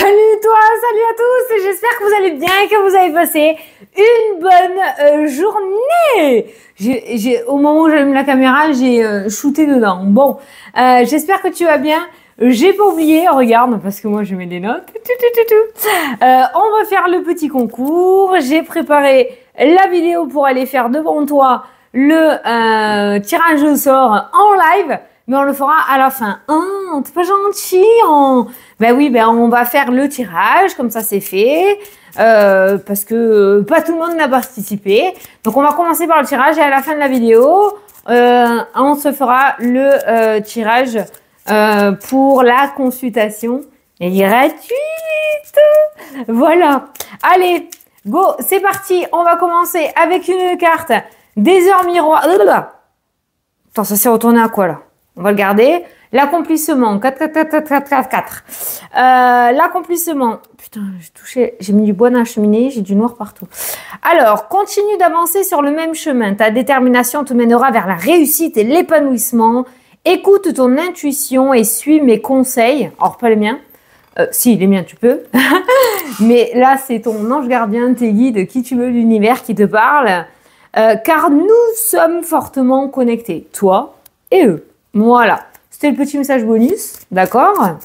Salut toi, salut à tous, j'espère que vous allez bien et que vous avez passé une bonne journée. Au moment où j'allume la caméra, j'ai shooté dedans. Bon, j'espère que tu vas bien. J'ai pas oublié, regarde, parce que moi je mets des notes. On va faire le petit concours. J'ai préparé la vidéo pour aller faire devant toi le tirage au sort en live. Mais on le fera à la fin. Oh, t'es pas gentil. Ben oui, ben on va faire le tirage, comme ça c'est fait. Parce que pas tout le monde n'a participé. Donc on va commencer par le tirage et à la fin de la vidéo, on se fera le tirage pour la consultation gratuite. Voilà. Allez, go, c'est parti. On va commencer avec une carte des heures miroirs. Attends, ça s'est retourné à quoi là? On va le garder. L'accomplissement. 4, 4, 4, 4, 4, 4, 4. L'accomplissement. Putain, j'ai mis du bois dans la cheminée, j'ai du noir partout. Alors, continue d'avancer sur le même chemin. Ta détermination te mènera vers la réussite et l'épanouissement. Écoute ton intuition et suis mes conseils. Or, pas les miens. Si, les miens, tu peux. Mais là, c'est ton ange gardien, tes guides, qui tu veux, l'univers qui te parle. Car nous sommes fortement connectés. Toi et eux. Voilà, c'était le petit message bonus, d'accord?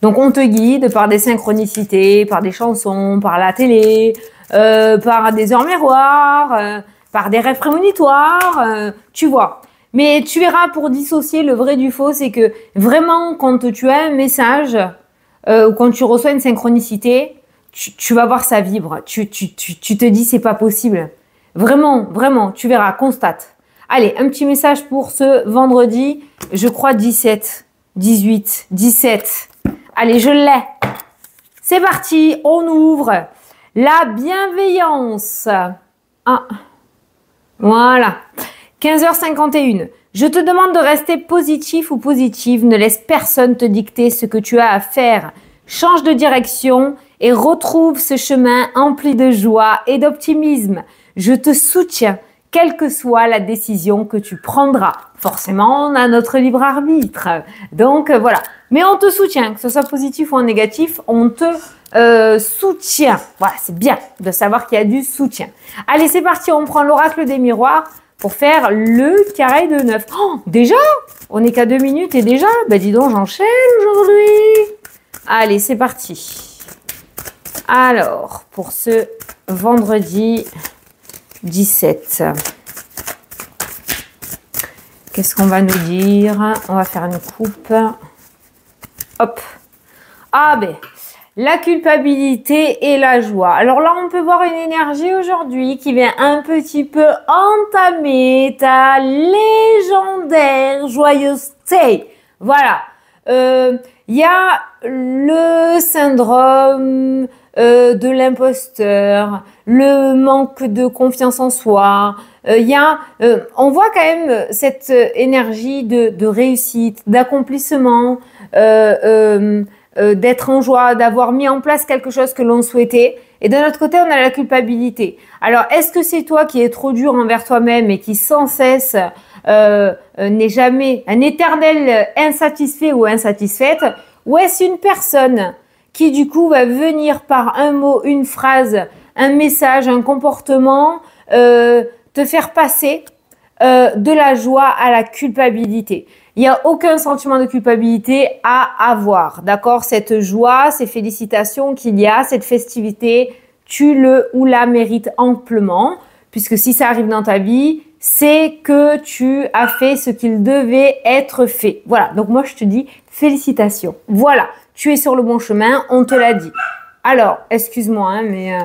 Donc, on te guide par des synchronicités, par des chansons, par la télé, par des heures miroirs, par des rêves prémonitoires, tu vois. Mais tu verras, pour dissocier le vrai du faux, c'est que vraiment, quand tu as un message ou quand tu reçois une synchronicité, tu vas voir ça vibre. Tu te dis, c'est pas possible. Vraiment, vraiment, tu verras, constate. Allez, un petit message pour ce vendredi, je crois 17, 18, 17. Allez, je l'ai. C'est parti, on ouvre. La bienveillance. Ah, voilà. 15h51. Je te demande de rester positif ou positive. Ne laisse personne te dicter ce que tu as à faire. Change de direction et retrouve ce chemin empli de joie et d'optimisme. Je te soutiens. Quelle que soit la décision que tu prendras. Forcément, on a notre libre arbitre. Donc, voilà. Mais on te soutient, que ce soit positif ou en négatif, on te soutient. Voilà, c'est bien de savoir qu'il y a du soutien. Allez, c'est parti, on prend l'oracle des miroirs pour faire le carré de 9. Oh, déjà? On n'est qu'à 2 minutes et déjà? Ben dis donc, j'enchaîne aujourd'hui. Allez, c'est parti. Alors, pour ce vendredi 17. Qu'est-ce qu'on va nous dire? On va faire une coupe. Hop. Ah ben, la culpabilité et la joie. Alors là, on peut voir une énergie aujourd'hui qui vient un petit peu entamer ta légendaire joyeuseté. Voilà. Il y a le syndrome de l'imposteur, le manque de confiance en soi. On voit quand même cette énergie de réussite, d'accomplissement, d'être en joie, d'avoir mis en place quelque chose que l'on souhaitait. Et d'un autre côté, on a la culpabilité. Alors, est-ce que c'est toi qui es trop dur envers toi-même et qui sans cesse n'est jamais un éternel insatisfait ou insatisfaite, ou est-ce une personne qui du coup va venir par un mot, une phrase, un message, un comportement, te faire passer de la joie à la culpabilité. Il n'y a aucun sentiment de culpabilité à avoir, d'accord? Cette joie, ces félicitations qu'il y a, cette festivité, tu le ou la mérites amplement, puisque si ça arrive dans ta vie, c'est que tu as fait ce qu'il devait être fait. Voilà, donc moi je te dis félicitations. Voilà. Tu es sur le bon chemin, on te l'a dit. Alors, excuse-moi, hein, mais...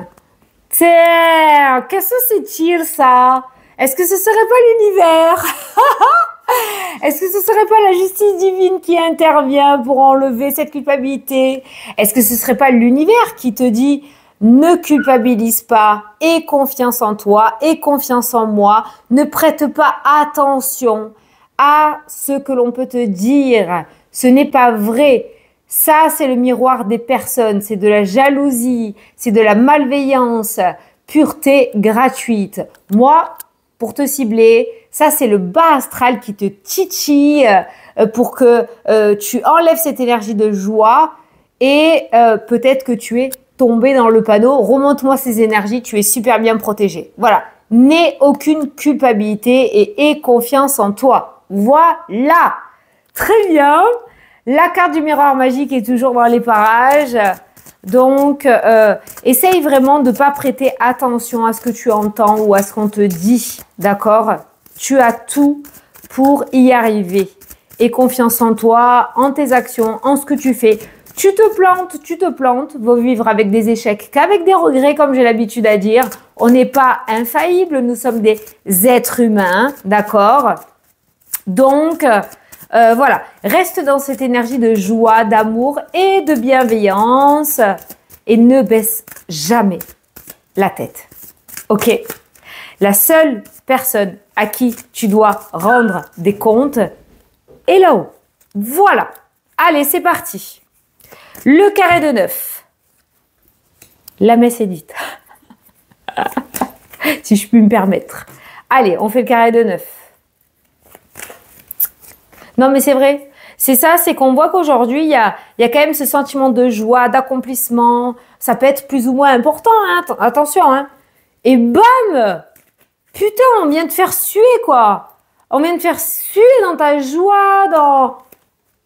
Tiens, qu'est-ce que c'est-il, ça? Est-ce que ce serait pas l'univers? Est-ce que ce serait pas la justice divine qui intervient pour enlever cette culpabilité? Est-ce que ce serait pas l'univers qui te dit « Ne culpabilise pas, aie confiance en toi, aie confiance en moi, ne prête pas attention à ce que l'on peut te dire. Ce n'est pas vrai. » Ça, c'est le miroir des personnes, c'est de la jalousie, c'est de la malveillance, pureté gratuite. Moi, pour te cibler, ça, c'est le bas astral qui te titille pour que tu enlèves cette énergie de joie et peut-être que tu es tombé dans le panneau. Remonte-moi ces énergies, tu es super bien protégé. Voilà. N'aie aucune culpabilité et aie confiance en toi. Voilà. Très bien. La carte du miroir magique est toujours dans les parages. Donc, essaye vraiment de ne pas prêter attention à ce que tu entends ou à ce qu'on te dit. D'accord? Tu as tout pour y arriver. Aie confiance en toi, en tes actions, en ce que tu fais. Tu te plantes, vaut vivre avec des échecs qu'avec des regrets, comme j'ai l'habitude à dire. On n'est pas infaillible, nous sommes des êtres humains, d'accord? Donc, voilà, reste dans cette énergie de joie, d'amour et de bienveillance et ne baisse jamais la tête, ok? La seule personne à qui tu dois rendre des comptes est là-haut. Voilà, allez, c'est parti. Le carré de 9. La messe est dite. Si je puis me permettre. Allez, on fait le carré de 9. Non, mais c'est vrai. C'est ça, c'est qu'on voit qu'aujourd'hui, il y a quand même ce sentiment de joie, d'accomplissement. Ça peut être plus ou moins important, hein, attention. Hein. Et bam! Putain, on vient de faire suer, quoi. On vient de faire suer dans ta joie,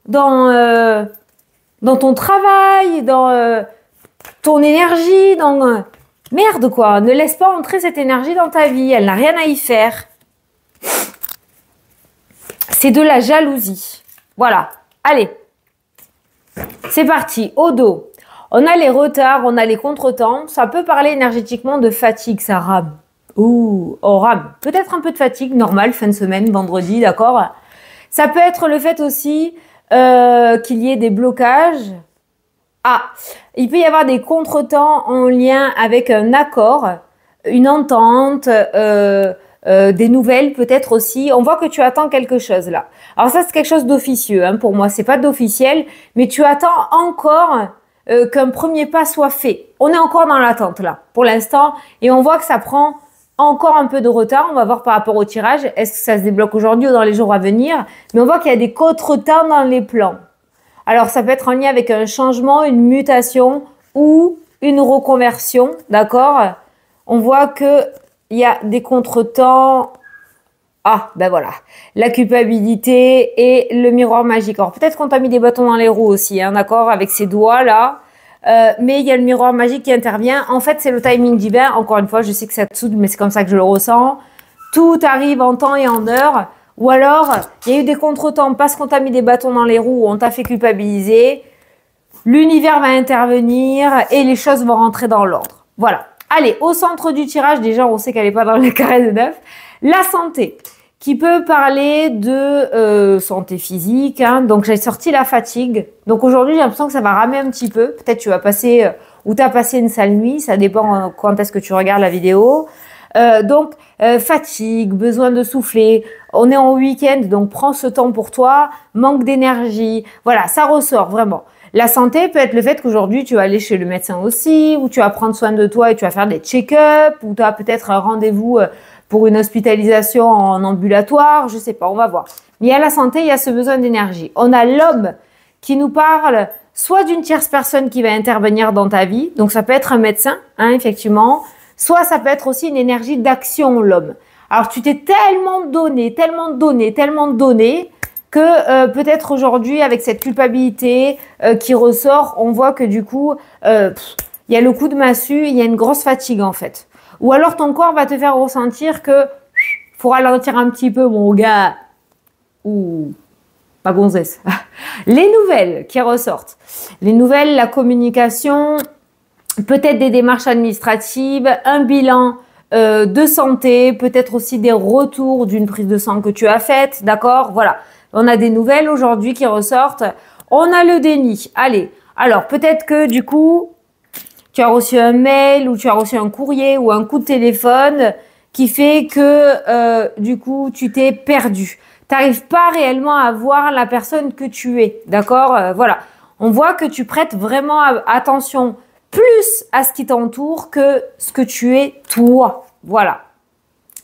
dans ton travail, dans ton énergie, dans... Merde, quoi. Ne laisse pas entrer cette énergie dans ta vie. Elle n'a rien à y faire. C'est de la jalousie. Voilà. Allez. C'est parti. Au dos. On a les retards, on a les contretemps. Ça peut parler énergétiquement de fatigue. Ça rame. Ouh, on rame. Peut-être un peu de fatigue, normal, fin de semaine, vendredi, d'accord. Ça peut être le fait aussi qu'il y ait des blocages. Ah, il peut y avoir des contretemps en lien avec un accord, une entente, des nouvelles peut-être aussi. On voit que tu attends quelque chose là. Alors ça, c'est quelque chose d'officieux hein, pour moi. C'est pas d'officiel, mais tu attends encore qu'un premier pas soit fait. On est encore dans l'attente là, pour l'instant, et on voit que ça prend encore un peu de retard. On va voir par rapport au tirage. Est-ce que ça se débloque aujourd'hui ou dans les jours à venir? Mais on voit qu'il y a des contretemps dans les plans. Alors, ça peut être en lien avec un changement, une mutation ou une reconversion, d'accord? On voit qu'il y a des contretemps. Ah, ben voilà. La culpabilité et le miroir magique. Alors, peut-être qu'on t'a mis des bâtons dans les roues aussi, hein, d'accord? Avec ces doigts-là. Mais il y a le miroir magique qui intervient. En fait, c'est le timing divin. Encore une fois, je sais que ça te soude, mais c'est comme ça que je le ressens. Tout arrive en temps et en heure. Ou alors, il y a eu des contretemps parce qu'on t'a mis des bâtons dans les roues, on t'a fait culpabiliser. L'univers va intervenir et les choses vont rentrer dans l'ordre. Voilà. Allez, au centre du tirage, déjà, on sait qu'elle n'est pas dans le carré de 9. La santé, qui peut parler de santé physique. Hein. Donc, j'ai sorti la fatigue. Donc, aujourd'hui, j'ai l'impression que ça va ramer un petit peu. Peut-être tu vas passer ou tu as passé une sale nuit. Ça dépend quand est-ce que tu regardes la vidéo. Donc, fatigue, besoin de souffler. On est en week-end, donc prends ce temps pour toi. Manque d'énergie. Voilà, ça ressort vraiment. La santé peut être le fait qu'aujourd'hui, tu vas aller chez le médecin aussi, ou tu vas prendre soin de toi et tu vas faire des check-up, ou tu as peut-être un rendez-vous pour une hospitalisation en ambulatoire. Je sais pas, on va voir. Mais il y a la santé, il y a ce besoin d'énergie. On a l'homme qui nous parle soit d'une tierce personne qui va intervenir dans ta vie. Donc, ça peut être un médecin, hein, effectivement. Soit ça peut être aussi une énergie d'action, l'homme. Alors, tu t'es tellement donné que peut-être aujourd'hui, avec cette culpabilité qui ressort, on voit que du coup, il y a le coup de massue, il y a une grosse fatigue en fait. Ou alors, ton corps va te faire ressentir que faut ralentir un petit peu, mon gars. Ou ma gonzesse. Les nouvelles qui ressortent. Les nouvelles, la communication... Peut-être des démarches administratives, un bilan de santé, peut-être aussi des retours d'une prise de sang que tu as faite, d'accord? Voilà, on a des nouvelles aujourd'hui qui ressortent. On a le déni. Allez, alors peut-être que du coup, tu as reçu un mail ou tu as reçu un courrier ou un coup de téléphone qui fait que du coup, tu t'es perdu. Tu n'arrives pas réellement à voir la personne que tu es, d'accord? Voilà, on voit que tu prêtes vraiment attention plus à ce qui t'entoure que ce que tu es toi. Voilà.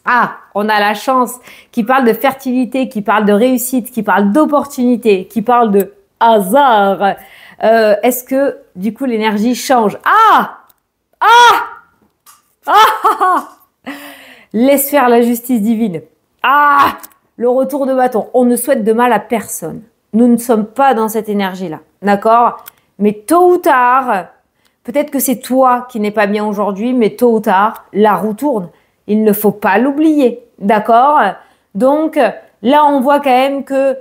Ah, on a la chance qui parle de fertilité, qui parle de réussite, qui parle d'opportunité, qui parle de hasard. Est-ce que, du coup, l'énergie change? Ah! Ah! Ah! Ah! Laisse faire la justice divine. Ah! Le retour de bâton. On ne souhaite de mal à personne. Nous ne sommes pas dans cette énergie-là. D'accord? Mais tôt ou tard, peut-être que c'est toi qui n'es pas bien aujourd'hui, mais tôt ou tard, la roue tourne. Il ne faut pas l'oublier. D'accord? Donc, là, on voit quand même que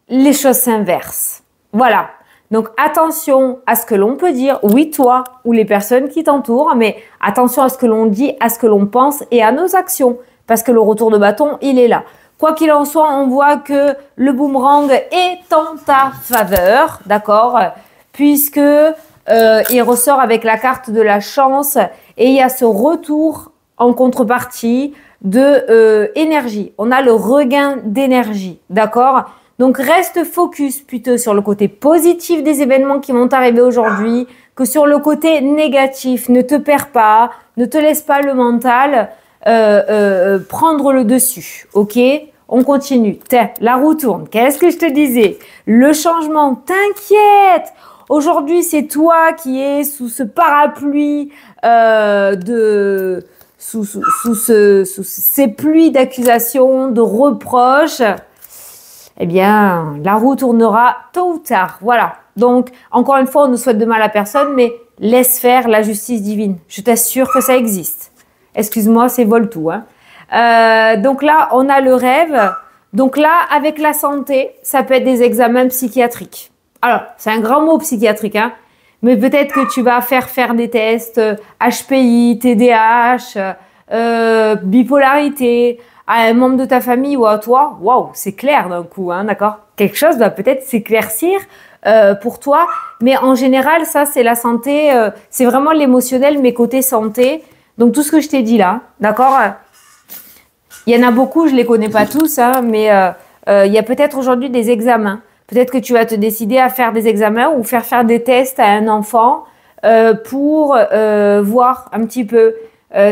les choses s'inversent. Voilà. Donc, attention à ce que l'on peut dire. Oui, toi ou les personnes qui t'entourent, mais attention à ce que l'on dit, à ce que l'on pense et à nos actions. Parce que le retour de bâton, il est là. Quoi qu'il en soit, on voit que le boomerang est en ta faveur. D'accord? Puisque il ressort avec la carte de la chance et il y a ce retour en contrepartie de énergie. On a le regain d'énergie, d'accord? Donc reste focus plutôt sur le côté positif des événements qui vont arriver aujourd'hui que sur le côté négatif. Ne te perds pas, ne te laisse pas le mental prendre le dessus, ok? On continue. La roue tourne. Qu'est-ce que je te disais? Le changement, t'inquiète. Aujourd'hui, c'est toi qui es sous ce parapluie sous ces pluies d'accusations, de reproches. Eh bien, la roue tournera tôt ou tard. Voilà. Donc, encore une fois, on ne souhaite de mal à personne, mais laisse faire la justice divine. Je t'assure que ça existe. Excuse-moi, c'est Voltou, hein. Donc là, on a le rêve. Donc là, avec la santé, ça peut être des examens psychiatriques. Alors, c'est un grand mot psychiatrique, hein. Mais peut-être que tu vas faire des tests HPI, TDAH, bipolarité à un membre de ta famille ou à toi. Waouh, c'est clair d'un coup, hein, d'accord? Quelque chose va peut-être s'éclaircir pour toi. Mais en général, ça, c'est la santé. C'est vraiment l'émotionnel, mais côté santé. Donc, tout ce que je t'ai dit là, d'accord? Il y en a beaucoup, je les connais pas tous, hein, mais il y a peut-être aujourd'hui des examens. Peut-être que tu vas te décider à faire des examens ou faire des tests à un enfant pour voir un petit peu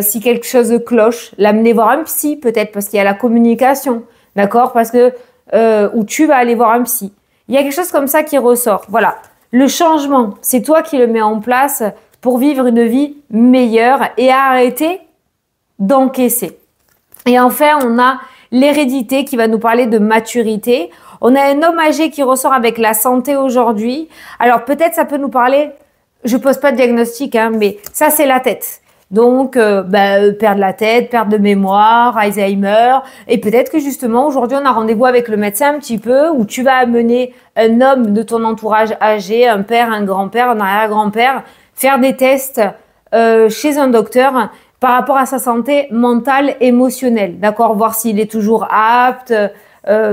si quelque chose cloche. L'amener voir un psy peut-être parce qu'il y a la communication, d'accord? Parce que ou tu vas aller voir un psy. Il y a quelque chose comme ça qui ressort. Voilà. Le changement, c'est toi qui le mets en place pour vivre une vie meilleure et arrêter d'encaisser. Et enfin, on a l'hérédité qui va nous parler de maturité. On a un homme âgé qui ressort avec la santé aujourd'hui. Alors peut-être ça peut nous parler, je pose pas de diagnostic, hein, mais ça c'est la tête. Donc perdre la tête, perte de mémoire, Alzheimer. Et peut-être que justement aujourd'hui on a rendez-vous avec le médecin un petit peu où tu vas amener un homme de ton entourage âgé, un père, un grand-père, un arrière-grand-père, faire des tests chez un docteur par rapport à sa santé mentale, émotionnelle, d'accord? Voir s'il est toujours apte,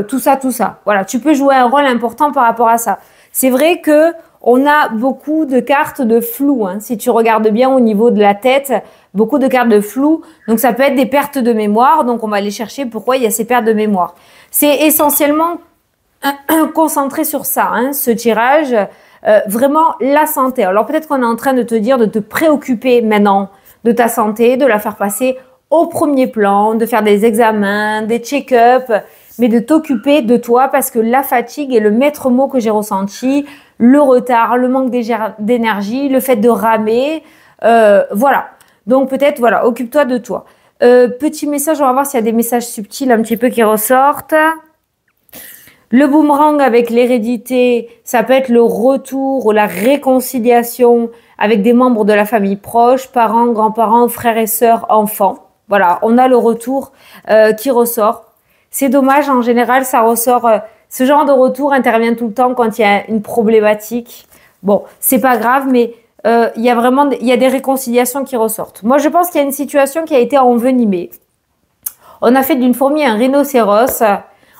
tout ça. Voilà, tu peux jouer un rôle important par rapport à ça. C'est vrai que on a beaucoup de cartes de flou, hein, si tu regardes bien au niveau de la tête, beaucoup de cartes de flou. Donc ça peut être des pertes de mémoire, donc on va aller chercher pourquoi il y a ces pertes de mémoire. C'est essentiellement concentré sur ça, hein, ce tirage, vraiment la santé. Alors peut-être qu'on est en train de te dire de te préoccuper maintenant de ta santé, de la faire passer au premier plan, de faire des examens, des check-ups, mais de t'occuper de toi parce que la fatigue est le maître mot que j'ai ressenti, le retard, le manque d'énergie, le fait de ramer, voilà. Donc peut-être, voilà, occupe-toi de toi. Petit message, on va voir s'il y a des messages subtils un petit peu qui ressortent. Le boomerang avec l'hérédité, ça peut être le retour ou la réconciliation avec des membres de la famille proche, parents, grands-parents, frères et sœurs, enfants. Voilà, on a le retour qui ressort. C'est dommage, en général, ça ressort. Ce genre de retour intervient tout le temps quand il y a une problématique. Bon, c'est pas grave, mais il y a des réconciliations qui ressortent. Moi, je pense qu'il y a une situation qui a été envenimée. On a fait d'une fourmi un rhinocéros.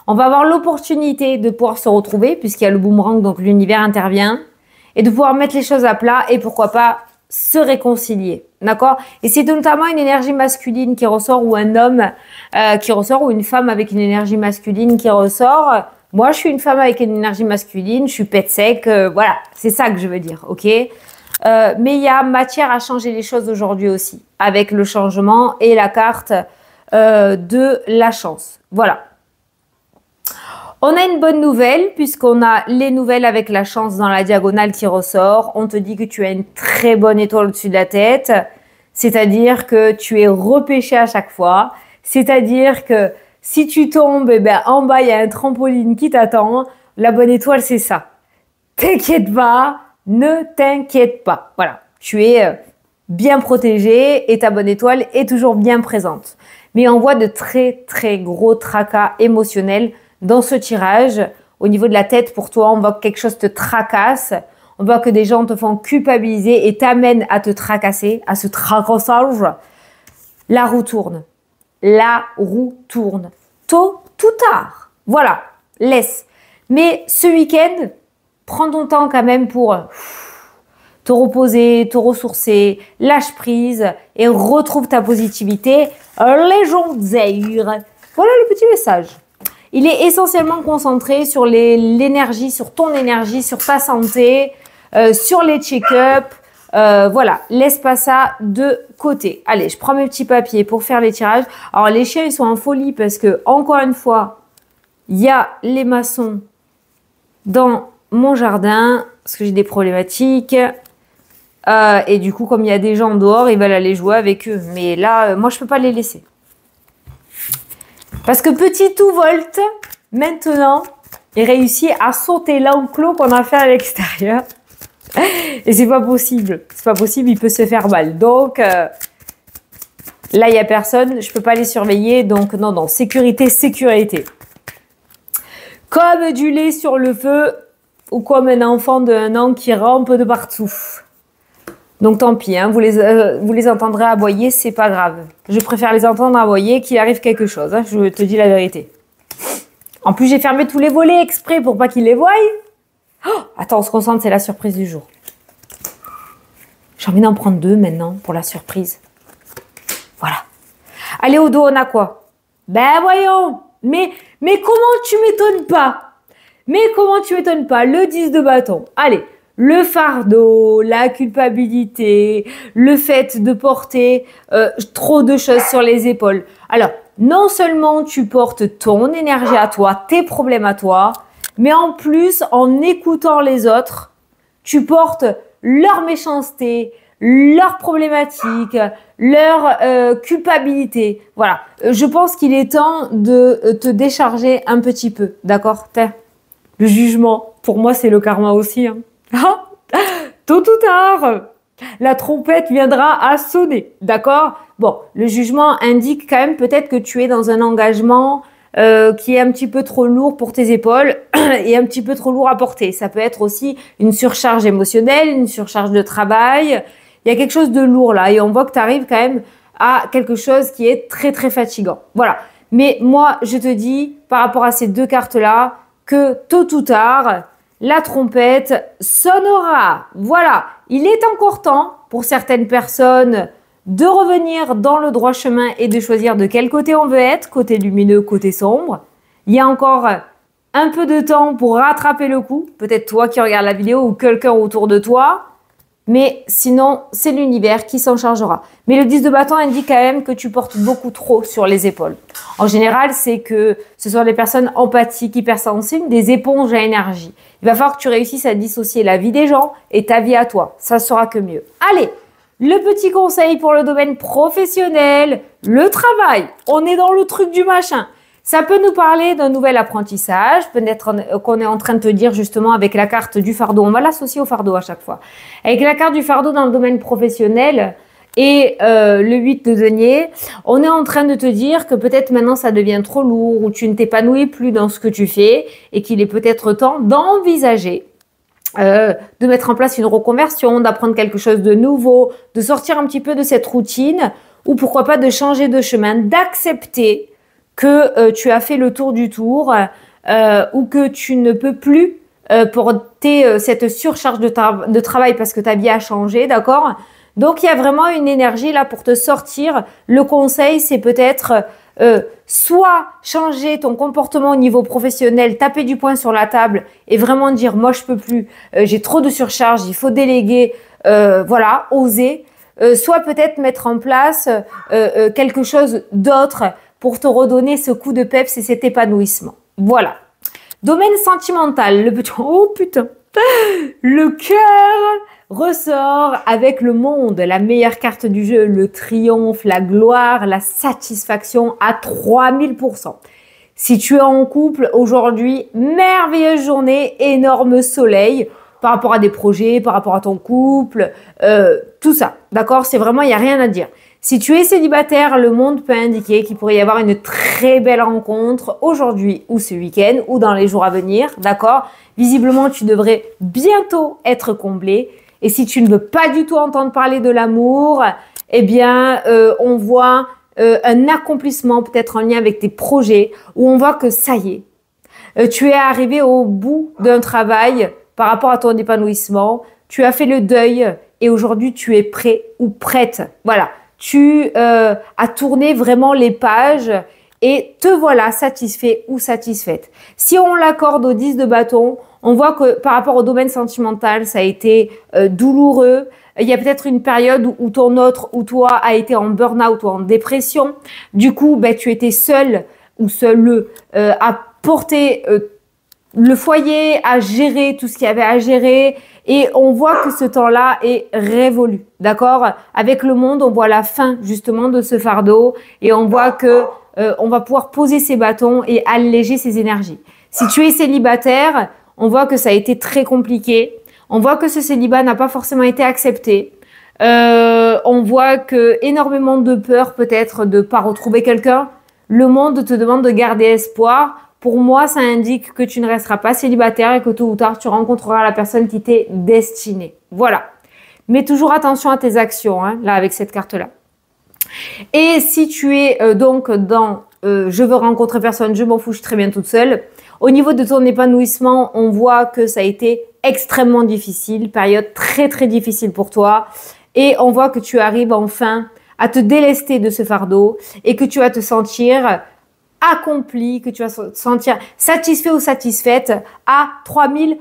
On va avoir l'opportunité de pouvoir se retrouver puisqu'il y a le boomerang, donc l'univers intervient, et de pouvoir mettre les choses à plat et pourquoi pas se réconcilier, d'accord? Et c'est notamment une énergie masculine qui ressort ou un homme qui ressort ou une femme avec une énergie masculine qui ressort. Moi, je suis une femme avec une énergie masculine, je suis pète sec, voilà, c'est ça que je veux dire, ok? Mais il y a matière à changer les choses aujourd'hui aussi avec le changement et la carte de la chance, voilà. On a une bonne nouvelle puisqu'on a les nouvelles avec la chance dans la diagonale qui ressort. On te dit que tu as une très bonne étoile au-dessus de la tête, c'est-à-dire que tu es repêché à chaque fois, c'est-à-dire que si tu tombes, eh ben, en bas il y a un trampoline qui t'attend. La bonne étoile, c'est ça. T'inquiète pas, ne t'inquiète pas. Voilà, tu es bien protégé et ta bonne étoile est toujours bien présente. Mais on voit de très très gros tracas émotionnels dans ce tirage. Au niveau de la tête, pour toi, on voit que quelque chose te tracasse. On voit que des gens te font culpabiliser et t'amènent à te tracasser, à ce tracassage. La roue tourne. La roue tourne. Tôt ou tard. Voilà, laisse. Mais ce week-end, prends ton temps quand même pour te reposer, te ressourcer, lâche prise et retrouve ta positivité légendaire. Voilà le petit message. Il est essentiellement concentré sur l'énergie, sur ton énergie, sur ta santé, sur les check-up. Voilà, laisse pas ça de côté. Allez, je prends mes petits papiers pour faire les tirages. Alors, les chiens, ils sont en folie parce que, encore une fois, il y a les maçons dans mon jardin parce que j'ai des problématiques. Et du coup, comme il y a des gens dehors, ils veulent aller jouer avec eux. Mais là, moi, je peux pas les laisser. Parce que petit tout Volt, maintenant, il réussit à sauter l'enclos qu'on a fait à l'extérieur. Et c'est pas possible. C'est pas possible, il peut se faire mal. Donc, là, il n'y a personne. Je peux pas les surveiller. Donc, non, non. Sécurité, sécurité. Comme du lait sur le feu ou comme un enfant d'1 an qui rampe de partout. Donc tant pis, hein, vous les entendrez aboyer, c'est pas grave. Je préfère les entendre aboyer qu'il arrive quelque chose, hein, je te dis la vérité. En plus, j'ai fermé tous les volets exprès pour pas qu'ils les voient. Oh, attends, on se concentre, c'est la surprise du jour. J'ai envie d'en prendre 2 maintenant pour la surprise. Voilà. Allez, au dos, on a quoi? Ben voyons. Mais comment tu m'étonnes pas? Mais comment tu m'étonnes pas? Le 10 de bâton. Allez. Le fardeau, la culpabilité, le fait de porter trop de choses sur les épaules. Alors, non seulement tu portes ton énergie à toi, tes problèmes à toi, mais en plus, en écoutant les autres, tu portes leur méchanceté, leurs problématiques, leur culpabilité. Voilà, je pense qu'il est temps de te décharger un petit peu, d'accord? Le jugement, pour moi, c'est le karma aussi, hein. Tôt ou tard, la trompette viendra à sonner, d'accord? Bon, le jugement indique quand même peut-être que tu es dans un engagement qui est un petit peu trop lourd pour tes épaules et un petit peu trop lourd à porter. Ça peut être aussi une surcharge émotionnelle, une surcharge de travail. Il y a quelque chose de lourd là et on voit que tu arrives quand même à quelque chose qui est très très fatigant. Voilà. Mais moi, je te dis, par rapport à ces 2 cartes-là, que tôt ou tard, la trompette sonnera. Voilà, il est encore temps pour certaines personnes de revenir dans le droit chemin et de choisir de quel côté on veut être, côté lumineux, côté sombre. Il y a encore un peu de temps pour rattraper le coup, peut-être toi qui regardes la vidéo ou quelqu'un autour de toi, mais sinon c'est l'univers qui s'en chargera. Mais le 10 de bâton indique quand même que tu portes beaucoup trop sur les épaules. En général, c'est que ce sont des personnes empathiques, hypersensibles, des éponges à énergie. Il va falloir que tu réussisses à dissocier la vie des gens et ta vie à toi. Ça sera que mieux. Allez, le petit conseil pour le domaine professionnel, le travail. On est dans le truc du machin. Ça peut nous parler d'un nouvel apprentissage, peut-être qu'on est en train de te dire justement avec la carte du fardeau. On va l'associer au fardeau à chaque fois. Avec la carte du fardeau dans le domaine professionnel et le 8 de denier, on est en train de te dire que peut-être maintenant ça devient trop lourd ou tu ne t'épanouis plus dans ce que tu fais et qu'il est peut-être temps d'envisager de mettre en place une reconversion, d'apprendre quelque chose de nouveau, de sortir un petit peu de cette routine ou pourquoi pas de changer de chemin, d'accepter que tu as fait le tour du tour ou que tu ne peux plus porter cette surcharge de travail parce que ta vie a changé, d'accord? Donc, il y a vraiment une énergie là pour te sortir. Le conseil, c'est peut-être soit changer ton comportement au niveau professionnel, taper du poing sur la table et vraiment dire « moi, je peux plus, j'ai trop de surcharge, il faut déléguer, voilà, oser ». Soit peut-être mettre en place quelque chose d'autre pour te redonner ce coup de peps et cet épanouissement. Voilà. Domaine sentimental, le petit... Oh putain. Le cœur ressort avec le monde, la meilleure carte du jeu, le triomphe, la gloire, la satisfaction à 3000%. Si tu es en couple aujourd'hui, merveilleuse journée, énorme soleil par rapport à des projets, par rapport à ton couple, tout ça. D'accord? C'est vraiment, il n'y a rien à dire. Si tu es célibataire, le monde peut indiquer qu'il pourrait y avoir une très belle rencontre aujourd'hui ou ce week-end ou dans les jours à venir. D'accord? Visiblement, tu devrais bientôt être comblé. Et si tu ne veux pas du tout entendre parler de l'amour, eh bien, on voit un accomplissement peut-être en lien avec tes projets où on voit que ça y est, tu es arrivé au bout d'un travail par rapport à ton épanouissement, tu as fait le deuil et aujourd'hui tu es prêt ou prête. Voilà, tu as tourné vraiment les pages et te voilà satisfait ou satisfaite. Si on l'accorde au 10 de bâton, on voit que par rapport au domaine sentimental, ça a été douloureux. Il y a peut-être une période où ton autre ou toi a été en burn-out ou en dépression. Du coup, ben, tu étais seul ou seul à porter le foyer, à gérer tout ce qu'il y avait à gérer. Et on voit que ce temps-là est révolu. D'accord? Avec le monde, on voit la fin justement de ce fardeau et on voit que on va pouvoir poser ses bâtons et alléger ses énergies. Si tu es célibataire, on voit que ça a été très compliqué. On voit que ce célibat n'a pas forcément été accepté. On voit que énormément de peur peut-être de pas retrouver quelqu'un. Le monde te demande de garder espoir. Pour moi, ça indique que tu ne resteras pas célibataire et que tôt ou tard, tu rencontreras la personne qui t'est destinée. Voilà. Mais toujours attention à tes actions, hein, là, avec cette carte-là. Et si tu es donc dans je veux rencontrer personne, je m'en fous, je suis très bien toute seule. Au niveau de ton épanouissement, on voit que ça a été extrêmement difficile, période très très difficile pour toi. Et on voit que tu arrives enfin à te délester de ce fardeau et que tu vas te sentir accompli, que tu vas te sentir satisfait ou satisfaite à 3000%.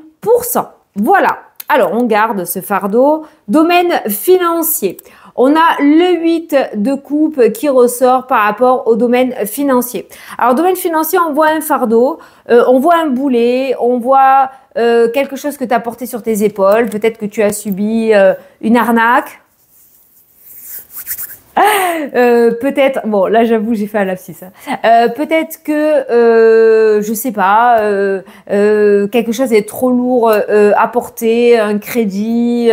Voilà. Alors, on garde ce fardeau. Domaine financier. On a le 8 de coupe qui ressort par rapport au domaine financier. Alors, domaine financier, on voit un fardeau, on voit un boulet, on voit quelque chose que tu as porté sur tes épaules. Peut-être que tu as subi une arnaque. Peut-être, bon là j'avoue j'ai fait un lapsus. Peut-être que je sais pas, quelque chose est trop lourd à porter, un crédit,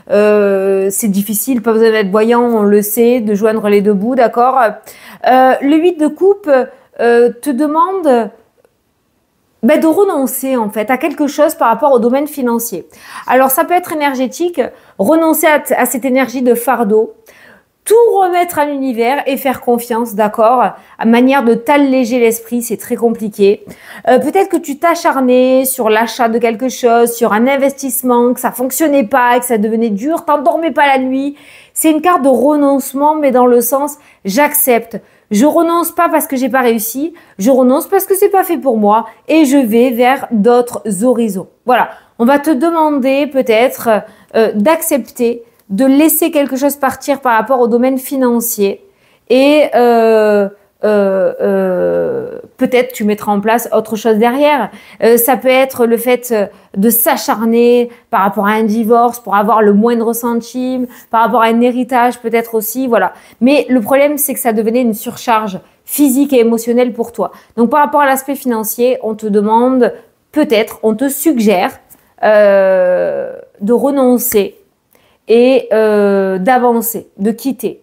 c'est difficile, pas besoin d'être voyant, on le sait, de joindre les deux bouts, d'accord. Le 8 de coupe te demande de renoncer en fait à quelque chose par rapport au domaine financier. Alors ça peut être énergétique, renoncer à cette énergie de fardeau. Tout remettre à l'univers et faire confiance, d'accord? À manière de t'alléger l'esprit, c'est très compliqué. Peut-être que tu t'acharnais sur l'achat de quelque chose, sur un investissement, que ça fonctionnait pas, que ça devenait dur, t'endormais pas la nuit. C'est une carte de renoncement, mais dans le sens j'accepte. Je renonce pas parce que j'ai pas réussi, je renonce parce que c'est pas fait pour moi et je vais vers d'autres horizons. Voilà. On va te demander peut-être d'accepter de laisser quelque chose partir par rapport au domaine financier et peut-être tu mettras en place autre chose derrière. Ça peut être le fait de s'acharner par rapport à un divorce pour avoir le moindre centime, par rapport à un héritage peut-être aussi, voilà. Mais le problème, c'est que ça devenait une surcharge physique et émotionnelle pour toi. Donc par rapport à l'aspect financier, on te demande peut-être, on te suggère de renoncer et d'avancer, de quitter.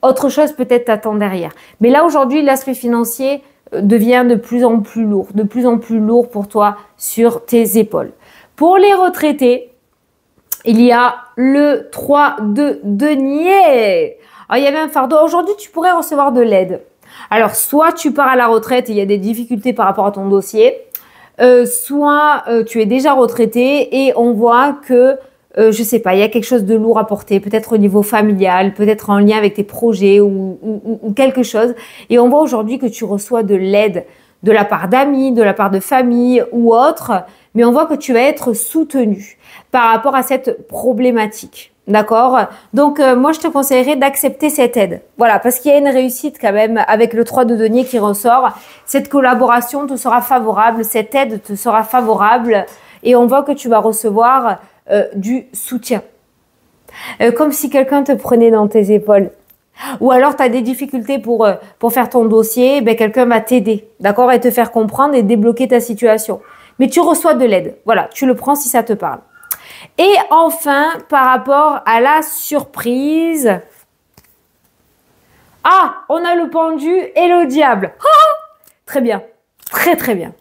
Autre chose peut-être t'attend derrière. Mais là aujourd'hui, l'aspect financier devient de plus en plus lourd pour toi sur tes épaules. Pour les retraités, il y a le 3 de denier. Alors, il y avait un fardeau. Aujourd'hui, tu pourrais recevoir de l'aide. Alors, soit tu pars à la retraite et il y a des difficultés par rapport à ton dossier, soit tu es déjà retraité et on voit que je sais pas, il y a quelque chose de lourd à porter, peut-être au niveau familial, peut-être en lien avec tes projets ou quelque chose. Et on voit aujourd'hui que tu reçois de l'aide de la part d'amis, de la part de famille ou autre, mais on voit que tu vas être soutenu par rapport à cette problématique. D'accord? Donc, moi, je te conseillerais d'accepter cette aide. Voilà, parce qu'il y a une réussite quand même avec le 3 de denier qui ressort. Cette collaboration te sera favorable, cette aide te sera favorable et on voit que tu vas recevoir du soutien. Comme si quelqu'un te prenait dans tes épaules. Ou alors, tu as des difficultés pour faire ton dossier, ben, quelqu'un va t'aider, d'accord? Et te faire comprendre et débloquer ta situation. Mais tu reçois de l'aide. Voilà, tu le prends si ça te parle. Et enfin, par rapport à la surprise. Ah, on a le pendu et le diable. Ah, très bien, très très bien.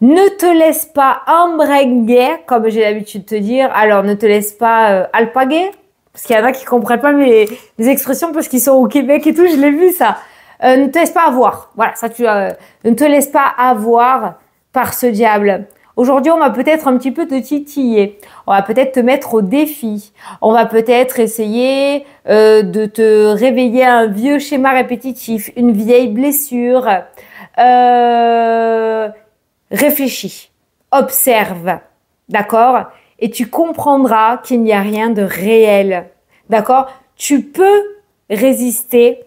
Ne te laisse pas embringuer, comme j'ai l'habitude de te dire. Alors, ne te laisse pas alpaguer. Parce qu'il y en a qui ne comprennent pas mes expressions parce qu'ils sont au Québec et tout, je l'ai vu ça. Ne te laisse pas avoir. Voilà, ça ne te laisse pas avoir par ce diable. Aujourd'hui, on va peut-être un petit peu te titiller. On va peut-être te mettre au défi. On va peut-être essayer de te réveiller à un vieux schéma répétitif, une vieille blessure. Réfléchis, observe, d'accord? Et tu comprendras qu'il n'y a rien de réel, d'accord? Tu peux résister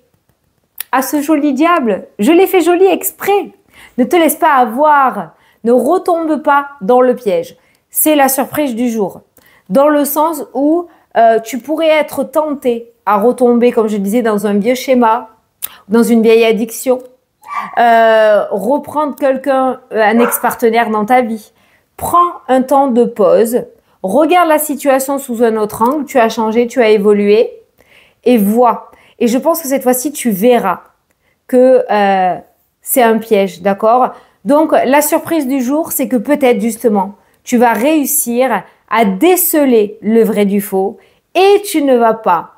à ce joli diable. Je l'ai fait joli exprès. Ne te laisse pas avoir. Ne retombe pas dans le piège. C'est la surprise du jour. Dans le sens où tu pourrais être tenté à retomber, comme je disais, dans un vieux schéma, dans une vieille addiction, reprendre quelqu'un, un ex-partenaire dans ta vie. Prends un temps de pause. Regarde la situation sous un autre angle. Tu as changé, tu as évolué et vois. Et je pense que cette fois-ci, tu verras que c'est un piège, d'accord? Donc, la surprise du jour, c'est que peut-être justement, tu vas réussir à déceler le vrai du faux et tu ne vas pas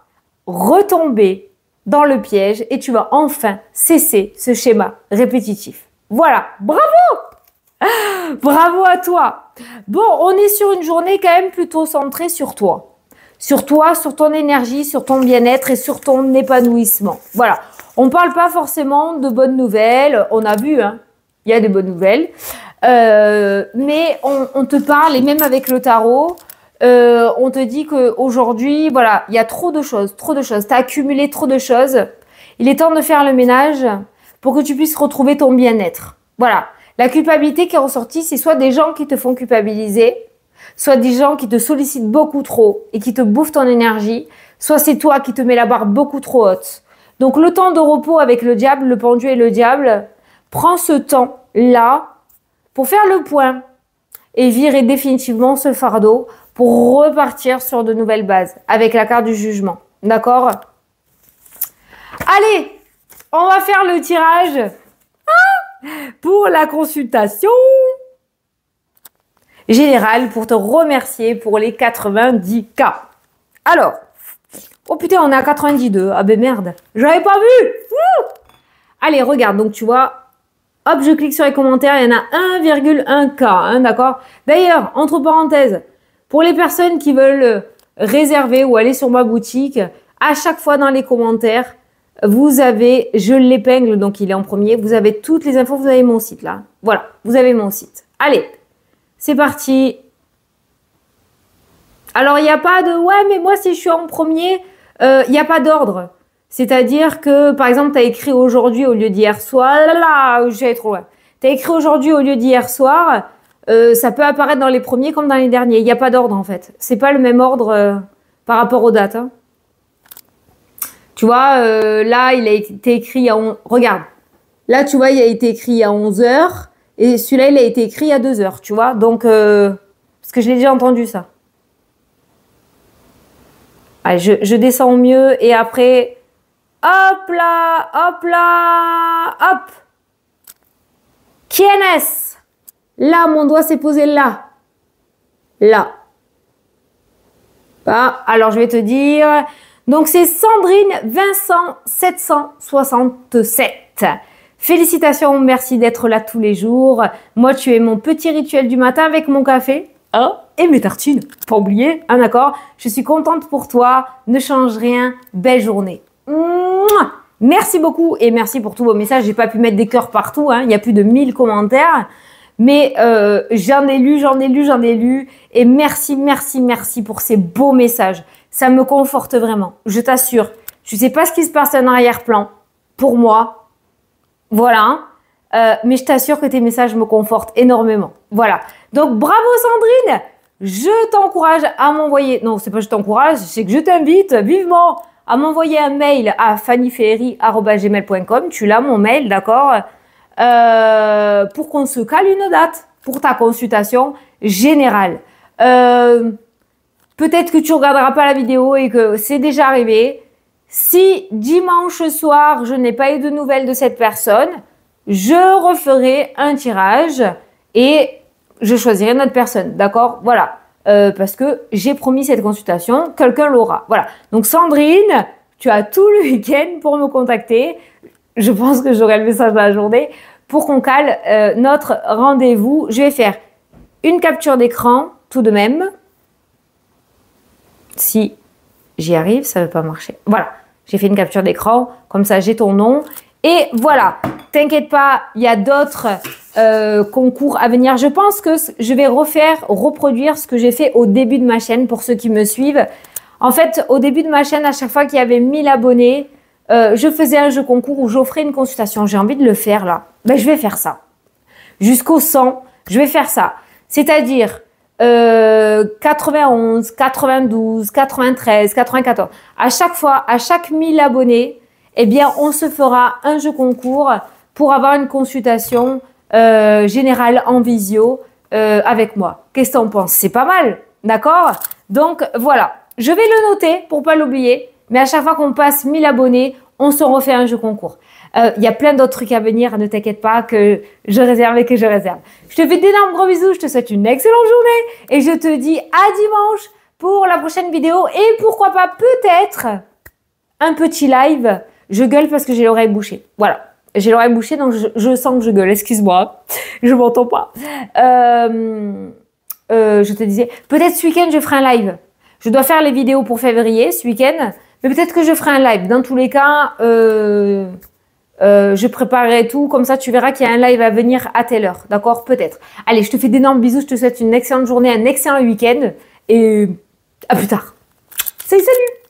retomber dans le piège et tu vas enfin cesser ce schéma répétitif. Voilà, bravo! Bravo à toi! Bon, on est sur une journée quand même plutôt centrée sur toi. Sur toi, sur ton énergie, sur ton bien-être et sur ton épanouissement. Voilà, on ne parle pas forcément de bonnes nouvelles, on a vu, hein. Il y a des bonnes nouvelles, mais on te parle, et même avec le tarot, on te dit qu'aujourd'hui, voilà, il y a trop de choses, tu as accumulé trop de choses. Il est temps de faire le ménage pour que tu puisses retrouver ton bien-être. Voilà, la culpabilité qui est ressortie, c'est soit des gens qui te font culpabiliser, soit des gens qui te sollicitent beaucoup trop et qui te bouffent ton énergie, soit c'est toi qui te mets la barre beaucoup trop haute. Donc le temps de repos avec le diable, le pendu et le diable, prends ce temps-là pour faire le point et virer définitivement ce fardeau pour repartir sur de nouvelles bases avec la carte du jugement. D'accord? Allez, on va faire le tirage pour la consultation générale pour te remercier pour les 90K. Alors, oh putain, on est à 92. Ah ben merde, j'avais pas vu. Allez, regarde, donc tu vois... Hop, je clique sur les commentaires, il y en a 1,1K, hein, d'accord? D'ailleurs, entre parenthèses, pour les personnes qui veulent réserver ou aller sur ma boutique, à chaque fois dans les commentaires, vous avez, je l'épingle, donc il est en premier, vous avez toutes les infos, vous avez mon site là. Voilà, vous avez mon site. Allez, c'est parti. Alors, il n'y a pas de, ouais, mais moi, si je suis en premier, il n'y a pas d'ordre. C'est-à-dire que, par exemple, tu as écrit aujourd'hui au lieu d'hier soir. Là, là, j'allais trop loin. Tu as écrit aujourd'hui au lieu d'hier soir. Ça peut apparaître dans les premiers comme dans les derniers. Il n'y a pas d'ordre, en fait. C'est pas le même ordre par rapport aux dates. Hein. Tu vois, là, il a été écrit à... Regarde. Là, tu vois, il a été écrit à 11h. Et celui-là, il a été écrit à 2h, tu vois. Donc, parce que je l'ai déjà entendu, ça. Allez, je descends au mieux. Et après... Hop là, hop. Qui est-ce? Là, mon doigt s'est posé là. Là. Ah, alors, je vais te dire. Donc, c'est Sandrine Vincent 767. Félicitations, merci d'être là tous les jours. Moi, tu es mon petit rituel du matin avec mon café. Hein, et mes tartines. Pas oublier, hein, d'accord? Je suis contente pour toi. Ne change rien. Belle journée. Mouah. Merci beaucoup et merci pour tous vos messages. J'ai pas pu mettre des cœurs partout, hein. Il y a plus de 1000 commentaires. Mais j'en ai lu. Et merci pour ces beaux messages. Ça me conforte vraiment. Je t'assure. Je sais pas ce qui se passe en arrière-plan. Pour moi. Voilà. Mais je t'assure que tes messages me confortent énormément. Voilà. Donc, bravo Sandrine. Je t'encourage à m'envoyer... Non, c'est pas je t'encourage, c'est que je t'invite vivement à m'envoyer un mail à fannyferry@gmail.com. Tu l'as, mon mail, d'accord, pour qu'on se cale une date pour ta consultation générale. Peut-être que tu regarderas pas la vidéo et que c'est déjà arrivé. Si dimanche soir, je n'ai pas eu de nouvelles de cette personne, je referai un tirage et je choisirai une autre personne, d'accord? Voilà, parce que j'ai promis cette consultation, quelqu'un l'aura. Voilà, donc Sandrine, tu as tout le week-end pour me contacter. Je pense que j'aurai le message de la journée pour qu'on cale notre rendez-vous. Je vais faire une capture d'écran tout de même. Si j'y arrive, ça ne veut pas marcher. Voilà, j'ai fait une capture d'écran, comme ça j'ai ton nom. Et voilà, t'inquiète pas, il y a d'autres concours à venir. Je pense que je vais reproduire ce que j'ai fait au début de ma chaîne pour ceux qui me suivent. En fait, au début de ma chaîne, à chaque fois qu'il y avait 1000 abonnés, je faisais un jeu concours où j'offrais une consultation. J'ai envie de le faire là. Ben, je vais faire ça. Jusqu'au 100, je vais faire ça. C'est-à-dire 91, 92, 93, 94. À chaque fois, à chaque 1000 abonnés, eh bien, on se fera un jeu concours pour avoir une consultation générale en visio avec moi. Qu'est-ce que t'en penses? C'est pas mal, d'accord? Donc, voilà. Je vais le noter pour pas l'oublier. Mais à chaque fois qu'on passe 1000 abonnés, on se refait un jeu concours. Il y a plein d'autres trucs à venir, ne t'inquiète pas, que je réserve et que je réserve. Je te fais d'énormes gros bisous, je te souhaite une excellente journée et je te dis à dimanche pour la prochaine vidéo et pourquoi pas peut-être un petit live. Je gueule parce que j'ai l'oreille bouchée. Voilà, j'ai l'oreille bouchée donc je sens que je gueule, excuse-moi, je m'entends pas. Je te disais, peut-être ce week-end je ferai un live. Je dois faire les vidéos pour février ce week-end. Mais peut-être que je ferai un live. Dans tous les cas, je préparerai tout. Comme ça, tu verras qu'il y a un live à venir à telle heure. D'accord? Peut-être. Allez, je te fais d'énormes bisous. Je te souhaite une excellente journée, un excellent week-end. Et à plus tard. Salut, salut!